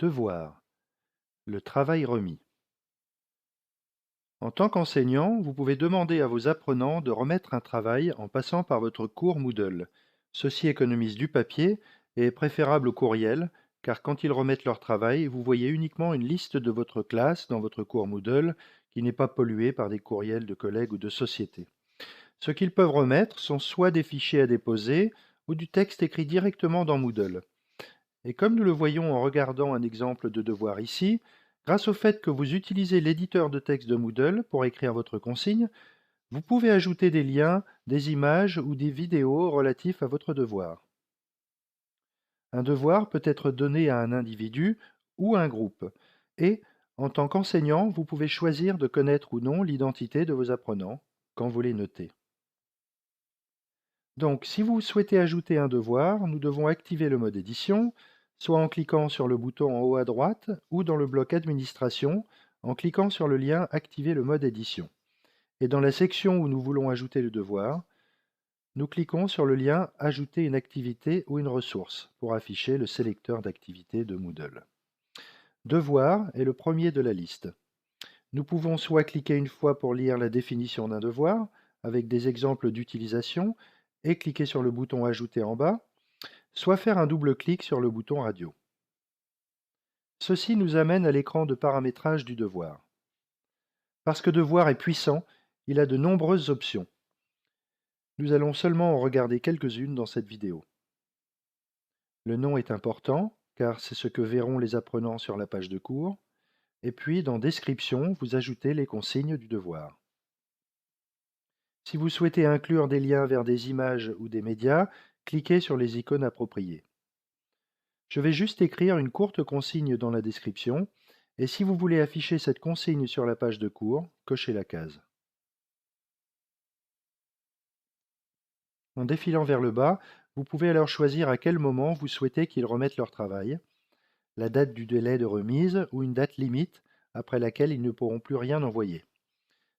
Devoir. Le travail remis. En tant qu'enseignant, vous pouvez demander à vos apprenants de remettre un travail en passant par votre cours Moodle. Ceci économise du papier et est préférable au courriel, car quand ils remettent leur travail, vous voyez uniquement une liste de votre classe dans votre cours Moodle qui n'est pas polluée par des courriels de collègues ou de sociétés. Ce qu'ils peuvent remettre sont soit des fichiers à déposer ou du texte écrit directement dans Moodle. Et comme nous le voyons en regardant un exemple de devoir ici, grâce au fait que vous utilisez l'éditeur de texte de Moodle pour écrire votre consigne, vous pouvez ajouter des liens, des images ou des vidéos relatifs à votre devoir. Un devoir peut être donné à un individu ou un groupe. Et, en tant qu'enseignant, vous pouvez choisir de connaître ou non l'identité de vos apprenants quand vous les notez. Donc, si vous souhaitez ajouter un devoir, nous devons activer le mode édition, soit en cliquant sur le bouton en haut à droite ou dans le bloc administration en cliquant sur le lien Activer le mode édition. Et dans la section où nous voulons ajouter le devoir, nous cliquons sur le lien Ajouter une activité ou une ressource pour afficher le sélecteur d'activités de Moodle. Devoir est le premier de la liste. Nous pouvons soit cliquer une fois pour lire la définition d'un devoir, avec des exemples d'utilisation, et cliquer sur le bouton Ajouter en bas, soit faire un double clic sur le bouton Radio. Ceci nous amène à l'écran de paramétrage du devoir. Parce que Devoir est puissant, il a de nombreuses options. Nous allons seulement en regarder quelques-unes dans cette vidéo. Le nom est important, car c'est ce que verront les apprenants sur la page de cours. Et puis, dans Description, vous ajoutez les consignes du devoir. Si vous souhaitez inclure des liens vers des images ou des médias, cliquez sur les icônes appropriées. Je vais juste écrire une courte consigne dans la description, et si vous voulez afficher cette consigne sur la page de cours, cochez la case. En défilant vers le bas, vous pouvez alors choisir à quel moment vous souhaitez qu'ils remettent leur travail, la date du délai de remise ou une date limite après laquelle ils ne pourront plus rien envoyer.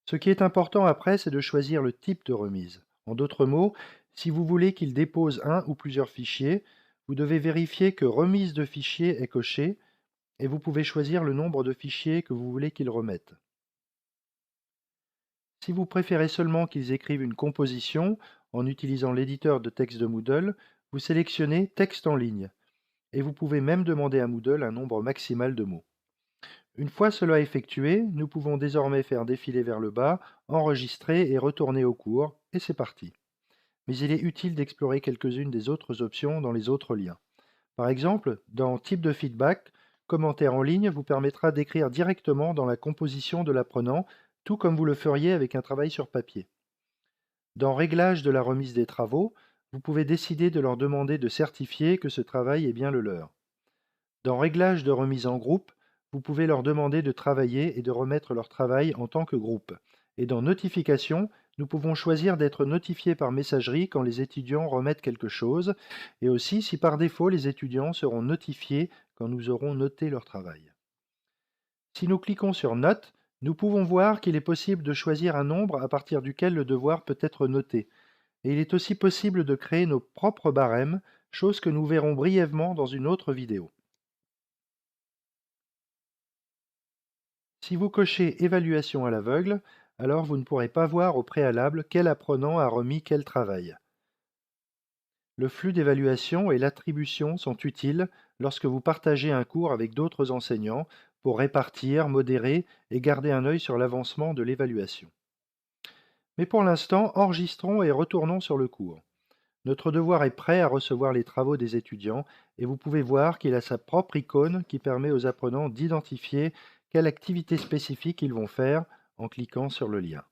Ce qui est important après, c'est de choisir le type de remise. En d'autres mots, si vous voulez qu'ils déposent un ou plusieurs fichiers, vous devez vérifier que Remise de fichiers est coché et vous pouvez choisir le nombre de fichiers que vous voulez qu'ils remettent. Si vous préférez seulement qu'ils écrivent une composition en utilisant l'éditeur de texte de Moodle, vous sélectionnez Texte en ligne et vous pouvez même demander à Moodle un nombre maximal de mots. Une fois cela effectué, nous pouvons désormais faire défiler vers le bas, enregistrer et retourner au cours, et c'est parti. Mais il est utile d'explorer quelques-unes des autres options dans les autres liens. Par exemple, dans Type de feedback, Commentaire en ligne vous permettra d'écrire directement dans la composition de l'apprenant, tout comme vous le feriez avec un travail sur papier. Dans Réglage de la remise des travaux, vous pouvez décider de leur demander de certifier que ce travail est bien le leur. Dans Réglage de remise en groupe, vous pouvez leur demander de travailler et de remettre leur travail en tant que groupe. Et dans Notification, nous pouvons choisir d'être notifiés par messagerie quand les étudiants remettent quelque chose, et aussi si par défaut les étudiants seront notifiés quand nous aurons noté leur travail. Si nous cliquons sur Note, nous pouvons voir qu'il est possible de choisir un nombre à partir duquel le devoir peut être noté. Et il est aussi possible de créer nos propres barèmes, chose que nous verrons brièvement dans une autre vidéo. Si vous cochez Évaluation à l'aveugle, alors vous ne pourrez pas voir au préalable quel apprenant a remis quel travail. Le flux d'évaluation et l'attribution sont utiles lorsque vous partagez un cours avec d'autres enseignants pour répartir, modérer et garder un œil sur l'avancement de l'évaluation. Mais pour l'instant, enregistrons et retournons sur le cours. Notre devoir est prêt à recevoir les travaux des étudiants et vous pouvez voir qu'il a sa propre icône qui permet aux apprenants d'identifier quelle activité spécifique ils vont faire en cliquant sur le lien.